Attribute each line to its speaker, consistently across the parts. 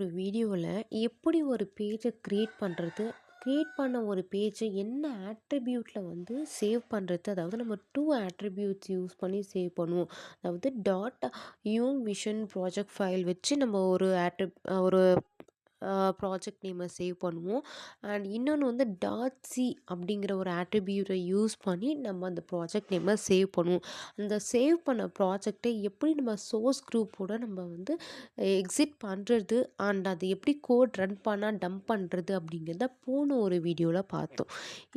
Speaker 1: ஒரு வீடியோவில் எப்படி ஒரு பேஜை க்ரியேட் பண்ணுறது, க்ரியேட் பண்ண ஒரு பேஜை என்ன ஆட்ரிபியூட்டில் வந்து சேவ் பண்ணுறது, அதாவது நம்ம டூ ஆட்ரிபியூட்ஸ் யூஸ் பண்ணி சேவ் பண்ணுவோம். அதாவது டாட் யூம் விஷன் ப்ராஜெக்ட் ஃபைல் வச்சு நம்ம ஒரு ப்ராஜெக்ட் நேமை சேவ் பண்ணுவோம். அண்ட் இன்னொன்று வந்து டாட் சி அப்படிங்கிற ஒரு ஆட்ரிபியூட்டை யூஸ் பண்ணி நம்ம அந்த ப்ராஜெக்ட் நேமை சேவ் பண்ணுவோம். அந்த சேவ் பண்ண ப்ராஜெக்டை எப்படி நம்ம சோர்ஸ் குரூப்போட நம்ம வந்து எக்ஸிட் பண்ணுறது அண்ட் அது எப்படி கோட் ரன் பண்ணால் டம்ப் பண்ணுறது அப்படிங்கிறத போன ஒரு வீடியோவில் பார்த்தோம்.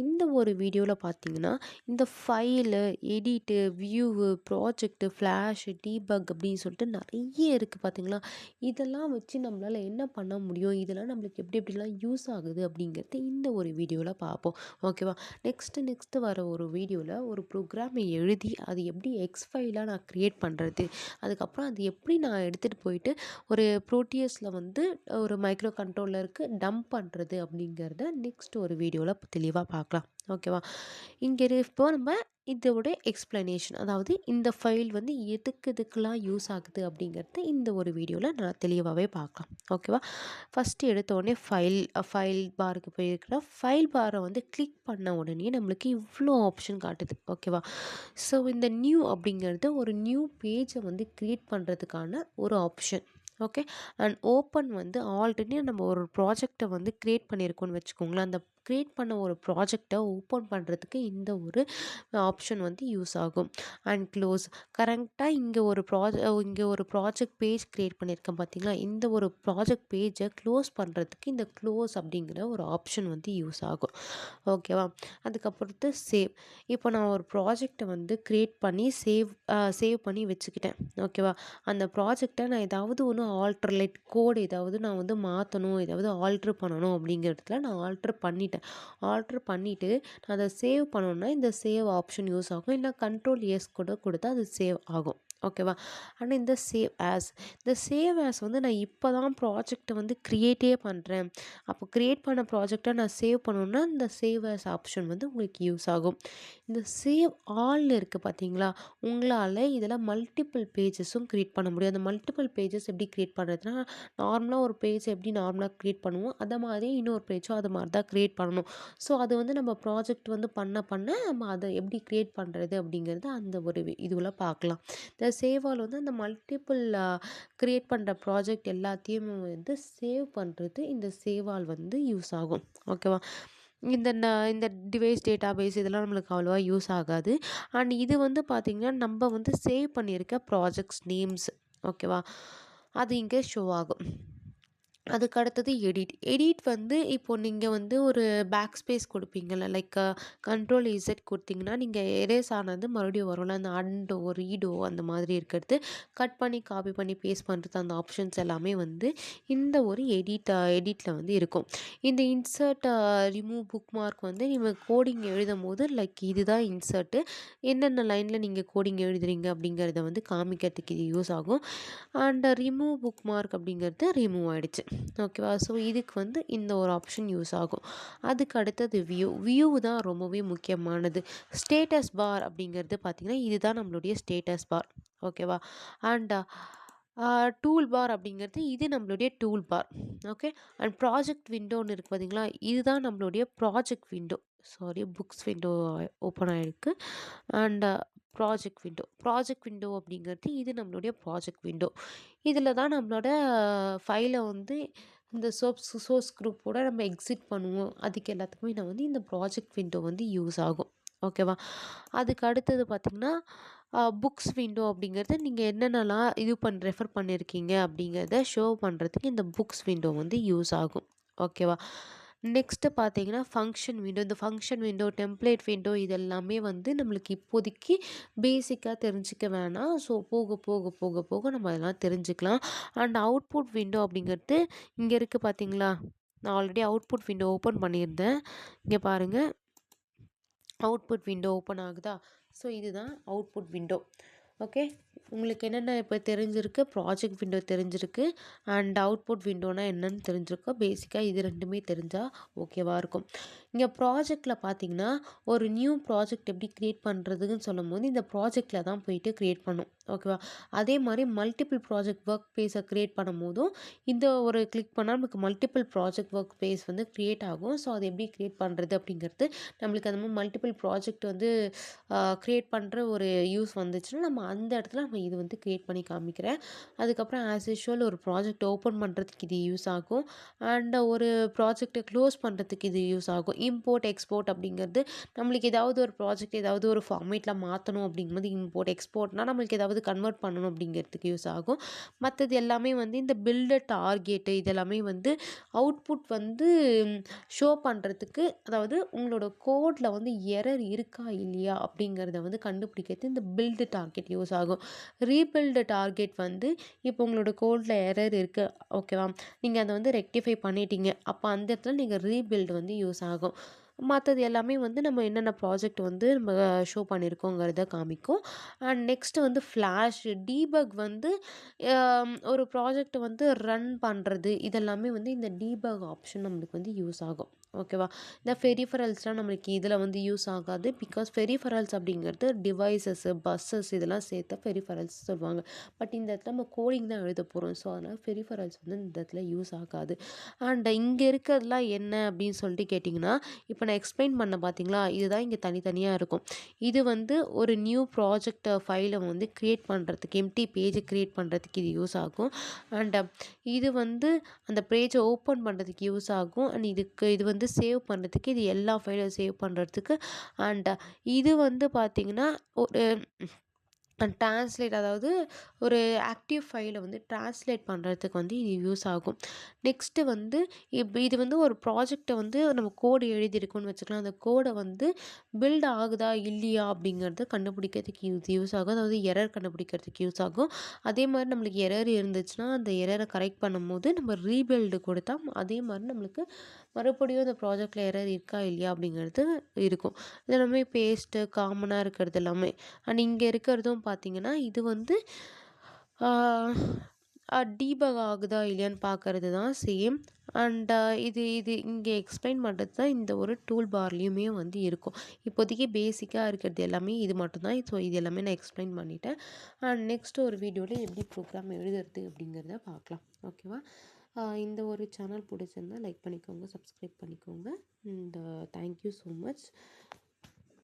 Speaker 1: இந்த ஒரு வீடியோவில் பார்த்தீங்கன்னா இந்த file, edit, view, project, flash, debug அப்படின்னு சொல்லிட்டு நிறைய இருக்குது பார்த்தீங்களா. இதெல்லாம் வச்சு நம்மளால் என்ன பண்ண முடியும், இதெல்லாம் நம்மளுக்கு எப்படி எப்படிலாம் யூஸ் ஆகுது அப்படிங்கிறது இந்த ஒரு வீடியோவில் பார்ப்போம். ஓகேவா. நெக்ஸ்ட்டு வர ஒரு வீடியோவில் ஒரு ப்ரோக்ராமை எழுதி அது எப்படி எக்ஸ் ஃபைலாக நான் க்ரியேட் பண்ணுறது, அதுக்கப்புறம் அது எப்படி நான் எடுத்துகிட்டு போயிட்டு ஒரு ப்ரோட்டியஸில் வந்து ஒரு மைக்ரோ கண்ட்ரோலருக்கு டம்ப் பண்ணுறது அப்படிங்கிறத நெக்ஸ்ட் ஒரு வீடியோவில் தெளிவாக பார்க்கலாம். ஓகேவா. இங்கே இப்போ நம்ம இதோட எக்ஸ்ப்ளனேஷன், அதாவது இந்த ஃபைல் வந்து எதுக்கெல்லாம் யூஸ் ஆகுது அப்படிங்கிறது இந்த ஒரு வீடியோவில் நான் தெளிவாகவே பார்க்கலாம். ஓகேவா. ஃபஸ்ட்டு எடுத்தோடனே ஃபைல் பாருக்கு போயிருக்கிற ஃபைல் பாரை வந்து கிளிக் பண்ண உடனே நம்மளுக்கு இவ்வளோ ஆப்ஷன் காட்டுது. ஓகேவா. ஸோ இந்த நியூ அப்படிங்கிறது ஒரு நியூ பேஜை வந்து க்ரியேட் பண்ணுறதுக்கான ஒரு ஆப்ஷன். ஓகே. அண்ட் ஓப்பன் வந்து ஆல்ரெடி நம்ம ஒரு ப்ராஜெக்டை வந்து க்ரியேட் பண்ணியிருக்கோன்னு வச்சுக்கோங்களேன். அந்த க்ரியேட் பண்ண ஒரு ப்ராஜெக்டை ஓப்பன் பண்ணுறதுக்கு இந்த ஒரு ஆப்ஷன் வந்து யூஸ் ஆகும். அண்ட் க்ளோஸ், கரெக்டாக இங்கே ஒரு ப்ராஜெக்ட் பேஜ் க்ரியேட் பண்ணியிருக்கேன் பார்த்தீங்களா. இந்த ஒரு ப்ராஜெக்ட் பேஜை க்ளோஸ் பண்ணுறதுக்கு இந்த க்ளோஸ் அப்படிங்கிற ஒரு ஆப்ஷன் வந்து யூஸ் ஆகும். ஓகேவா. அதுக்கப்புறத்து சேவ். இப்போ நான் ஒரு ப்ராஜெக்டை வந்து க்ரியேட் பண்ணி சேவ் பண்ணி வச்சுக்கிட்டேன். ஓகேவா. அந்த ப்ராஜெக்டை நான் ஏதாவது ஒன்று கோட் ஏதாவது நான் வந்து மாற்றணும், ஏதாவது ஆல்ட்ரு பண்ணணும் அப்படிங்கிறதுல நான் ஆல்ட்ரு பண்ணிவிட்டு நான் அதை சேவ் பண்ணணுன்னா இந்த சேவ் ஆப்ஷன் யூஸ் ஆகும். இல்லை கண்ட்ரோல் எஸ் கூட கொடுத்தா அது சேவ் ஆகும். ஓகேவா. ஆனால் இந்த சேவ் ஆஸ் வந்து நான் இப்போ தான் ப்ராஜெக்டை வந்து க்ரியேட்டே பண்ணுறேன். அப்போ க்ரியேட் பண்ண ப்ராஜெக்டை நான் சேவ் பண்ணணுன்னா இந்த சேவ் ஆஸ் ஆப்ஷன் வந்து உங்களுக்கு யூஸ் ஆகும். இந்த சேவ் ஆல்னு இருக்குது பார்த்தீங்களா. உங்களால் இதில் மல்டிபிள் பேஜஸும் க்ரியேட் பண்ண முடியும். அந்த மல்டிபிள் பேஜஸ் எப்படி க்ரியேட் பண்ணுறதுனா, நார்மலாக ஒரு பேஜ் எப்படி நார்மலாக க்ரியேட் பண்ணுவோம் அதை மாதிரி இன்னொரு பேஜும் அது மாதிரி தான் க்ரியேட் பண்ணணும். ஸோ அது வந்து நம்ம ப்ராஜெக்ட் வந்து பண்ண நம்ம அதை எப்படி க்ரியேட் பண்ணுறது அப்படிங்கிறது அந்த ஒரு இதுவில் பார்க்கலாம். இந்த சேவ் ஆல் வந்து அந்த மல்டிபிள் க்ரியேட் பண்ணுற ப்ராஜெக்ட் எல்லாத்தையும் வந்து சேவ் பண்ணுறது இந்த சேவ் ஆல் வந்து யூஸ் ஆகும். ஓகேவா. இந்த டிவைஸ் டேட்டாபேஸ் இதெல்லாம் நம்மளுக்கு அவ்வளோவா யூஸ் ஆகாது. அண்ட் இது வந்து பார்த்திங்கன்னா நம்ம வந்து சேவ் பண்ணியிருக்க ப்ராஜெக்ட்ஸ் நேம்ஸ். ஓகேவா. அது இங்கே ஷோ ஆகும். அதுக்கு அடுத்தது எடிட் வந்து இப்போது நீங்கள் வந்து ஒரு பேக் ஸ்பேஸ் கொடுப்பீங்கள்ல, லைக் கண்ட்ரோல் இசட் கொடுத்தீங்கன்னா நீங்கள் எரேஸ் ஆனது மறுபடியும் வரும்ல, அந்த அண்டோ ரீடோ அந்த மாதிரி இருக்கிறது, கட் பண்ணி காப்பி பண்ணி பேஸ்ட் பண்ணுறது, அந்த ஆப்ஷன்ஸ் எல்லாமே வந்து இந்த ஒரு எடிட்டில் வந்து இருக்கும். இந்த இன்சர்ட் ரிமூவ் புக் மார்க் வந்து நீங்கள் கோடிங் எழுதும் போது லைக் இதுதான் இன்சர்ட்டு, என்னென்ன லைனில் நீங்கள் கோடிங் எழுதுறீங்க அப்படிங்கிறத வந்து காமிக்கிறதுக்கு இது யூஸ் ஆகும். அண்ட் ரிமூவ் புக் மார்க் அப்படிங்கிறது ரிமூவ் ஆகிடுச்சு. ஓகேவா. ஸோ இதுக்கு வந்து இந்த ஒரு ஆப்ஷன் யூஸ் ஆகும். அதுக்கு அடுத்தது வியூ தான் ரொம்பவே முக்கியமானது. ஸ்டேட்டஸ் பார் அப்படிங்கிறது பார்த்திங்கன்னா இதுதான் நம்மளுடைய ஸ்டேட்டஸ் பார். ஓகேவா. அண்ட் டூல் பார் அப்படிங்கிறது இது நம்மளுடைய tool bar. Okay. And project விண்டோன்னு இருக்குது பார்த்தீங்களா, இதுதான் நம்மளுடைய project window. Books window open ஆகிருக்கு. அண்ட் ப்ராஜெக்ட் விண்டோ அப்படிங்கிறது இது நம்மளுடைய ப்ராஜெக்ட் விண்டோ. இதில் தான் நம்மளோட ஃபைலை வந்து இந்த சோர்ஸ் குரூப்போட நம்ம எக்ஸிட் பண்ணுவோம். அதுக்கு எல்லாத்துக்குமே நான் வந்து இந்த ப்ராஜெக்ட் விண்டோ வந்து யூஸ் ஆகும். ஓகேவா. அதுக்கு அடுத்தது பார்த்திங்கன்னா புக்ஸ் விண்டோ அப்படிங்கிறது நீங்கள் என்னென்னலாம் ரெஃபர் பண்ணியிருக்கீங்க அப்படிங்கிறத ஷோ பண்ணுறதுக்கு இந்த புக்ஸ் விண்டோ வந்து யூஸ் ஆகும். ஓகேவா. நெக்ஸ்ட்டு பார்த்தீங்கன்னா இந்த ஃபங்க்ஷன் விண்டோ, டெம்ப்ளேட் விண்டோ இதெல்லாமே வந்து நம்மளுக்கு இப்போதைக்கு பேசிக்காக தெரிஞ்சிக்க வேணாம். ஸோ போக போக போக போக நம்ம அதெல்லாம் தெரிஞ்சுக்கலாம். அண்ட் அவுட்புட் விண்டோ அப்படிங்கிறது இங்கே இருக்குது பார்த்தீங்களா. நான் ஆல்ரெடி அவுட்புட் விண்டோ ஓப்பன் பண்ணியிருந்தேன். இங்கே பாருங்கள், அவுட்புட் விண்டோ ஓப்பன் ஆகுதா. ஸோ இதுதான் அவுட்புட் விண்டோ. ஓகே. உங்களுக்கு என்னென்ன இப்போ தெரிஞ்சிருக்கு, ப்ராஜெக்ட் விண்டோ தெரிஞ்சிருக்கு அண்ட் அவுட்புட் விண்டோனா என்னன்னு தெரிஞ்சிருக்கோம். பேசிக்காக இது ரெண்டுமே தெரிஞ்சால் ஓகேவாக இருக்கும். இங்கே ப்ராஜெக்டில் பார்த்தீங்கன்னா ஒரு நியூ ப்ராஜெக்ட் எப்படி க்ரியேட் பண்ணுறதுன்னு சொல்லும்போது இந்த ப்ராஜெக்டில் தான் போயிட்டு க்ரியேட் பண்ணும். ஓகேவா? அதே மாதிரி மல்டிபிள் ப்ராஜெக்ட் ஒர்க் பேஸை க்ரியேட் பண்ணும்போதும் இந்த ஒரு கிளிக் பண்ணால் நமக்கு மல்டிபிள் ப்ராஜெக்ட் ஒர்க் பேஸ் வந்து க்ரியேட் ஆகும். ஸோ அது எப்படி க்ரியேட் பண்ணுறது அப்படிங்கிறது நம்மளுக்கு அந்த மாதிரி மல்டிபிள் ப்ராஜெக்ட் வந்து க்ரியேட் பண்ணுற ஒரு யூஸ் வந்துச்சுன்னா நம்ம அந்த இடத்துல நம்ம இது வந்து க்ரியேட் பண்ணி காமிக்கிறேன். அதுக்கப்புறம் ஆஸ் யூஷுவல் ஒரு ப்ராஜெக்ட் ஓப்பன் பண்ணுறதுக்கு இது யூஸ் ஆகும். அண்ட் ஒரு ப்ராஜெக்டை க்ளோஸ் பண்ணுறதுக்கு இது யூஸ் ஆகும். இம்போர்ட் எக்ஸ்போர்ட் அப்படிங்கிறது நம்மளுக்கு ஏதாவது ஒரு ப்ராஜெக்ட் ஏதாவது ஒரு ஃபார்மேட்டில் மாற்றணும் அப்படிங்கும்போது இம்போர்ட் எக்ஸ்போர்ட்னால் நம்மளுக்கு ஏதாவது கன்வெர்ட் பண்ணணும் அப்படிங்கிறதுக்கு யூஸ் ஆகும். மற்றது எல்லாமே வந்து இந்த பில்டு டார்கெட்டு இதெல்லாமே வந்து அவுட்புட் வந்து ஷோ பண்ணுறதுக்கு, அதாவது உங்களோட கோடில் வந்து எரர் இருக்கா இல்லையா அப்படிங்கிறத வந்து கண்டுபிடிக்கிறது இந்த பில்டு டார்கெட் யூஸ் ஆகும். ரீபில்டு டார்கெட் வந்து இப்போ உங்களோட கோடில் எரர் இருக்குது, ஓகேவா? நீங்கள் அதை வந்து ரெக்டிஃபை பண்ணிட்டீங்க. அப்போ அந்த இடத்துல நீங்கள் ரீபில்டு வந்து யூஸ் ஆகும். மற்றது எல்லாமே வந்து நம்ம என்னென்ன ப்ராஜெக்ட் வந்து நம்ம ஷோ பண்ணியிருக்கோங்கிறத காமிக்கும். அண்ட் நெக்ஸ்ட்டு வந்து ஃப்ளாஷ் டீபக் வந்து ஒரு ப்ராஜெக்ட் வந்து ரன் பண்ணுறது இதெல்லாமே வந்து இந்த டீபக் ஆப்ஷன் நம்மளுக்கு வந்து யூஸ் ஆகும். ஓகேவா? இந்த பெரிஃபரல்ஸ்லாம் நம்மளுக்கு இதில் வந்து யூஸ் ஆகாது. பிகாஸ் பெரிஃபரல்ஸ் அப்படிங்கிறது டிவைசஸ்ஸு பஸ்ஸஸ் இதெல்லாம் சேர்த்தா பெரிஃபரல்ஸ் சொல்லுவாங்க. பட் இந்த இடத்துல நம்ம கோடிங் தான் எழுத போகிறோம். ஸோ அதனால் பெரிஃபரல்ஸ் வந்து இந்த இடத்துல யூஸ் ஆகாது. அண்ட் இங்கே இருக்கிறதுலாம் என்ன அப்படின்னு சொல்லிட்டு கேட்டிங்கன்னா, இப்போ நான் எக்ஸ்பிளைன் பண்ண பார்த்தீங்களா, இதுதான் இங்கே தனித்தனியாக இருக்கும். இது வந்து ஒரு நியூ ப்ராஜெக்ட் ஃபைலை வந்து க்ரியேட் பண்ணுறதுக்கு எம்டி பேஜை க்ரியேட் பண்ணுறதுக்கு இது யூஸ் ஆகும். அண்ட் இது வந்து அந்த பேஜை ஓப்பன் பண்ணுறதுக்கு யூஸ் ஆகும். அண்ட் இது வந்து சேவ் பண்ணுறதுக்கு இது எல்லா ஃபைலும் சேவ் பண்ணுறதுக்கு. அண்ட் இது வந்து பார்த்திங்கன்னா ஒரு ட்ரான்ஸ்லேட், அதாவது ஒரு ஆக்டிவ் ஃபைலை வந்து ட்ரான்ஸ்லேட் பண்ணுறதுக்கு வந்து இது யூஸ் ஆகும். நெக்ஸ்ட்டு வந்து இது வந்து ஒரு ப்ராஜெக்டை வந்து நம்ம கோடு எழுதியிருக்கோம்னு வச்சுக்கலாம். அந்த கோடை வந்து பில்ட் ஆகுதா இல்லையா அப்படிங்கிறத கண்டுபிடிக்கிறதுக்கு இது யூஸ் ஆகும். அதாவது எரர் கண்டுபிடிக்கிறதுக்கு யூஸ் ஆகும். அதே மாதிரி நம்மளுக்கு எரர் இருந்துச்சுன்னா அந்த எரரை கரெக்ட் பண்ணும்போது நம்ம ரீபில்டு கொடுத்தா அதே மாதிரி நம்மளுக்கு மறுபடியும் அந்த ப்ராஜெக்டில் எரர் இருக்கா இல்லையா அப்படிங்கிறது இருக்கும். இது எல்லாமே பேஸ்ட்டு காமனாக இருக்கிறது எல்லாமே. அண்ட் இங்கே இருக்கிறதும் பார்த்தீங்கன்னா இது வந்து டீபக் ஆகுதா இல்லையான்னு பார்க்கறது தான் சேம். அண்ட் இது இது இங்கே எக்ஸ்பிளைன் பண்ணுறது தான் இந்த ஒரு டூல் பார்லேயுமே வந்து இருக்கும். இப்போதைக்கு பேசிக்காக இருக்கிறது எல்லாமே இது மட்டும்தான். ஸோ இது எல்லாமே நான் எக்ஸ்பிளைன் பண்ணிட்டேன். அண்ட் நெக்ஸ்ட் ஒரு வீடியோவில் எப்படி ப்ரோக்ராம் எழுதுறது அப்படிங்கிறத பார்க்கலாம். ஓகேவா? இந்த ஒரு சேனல் பிடிச்சிருந்தா லைக் பண்ணிக்கோங்க, சப்ஸ்கிரைப் பண்ணிக்கோங்க. And thank you so much.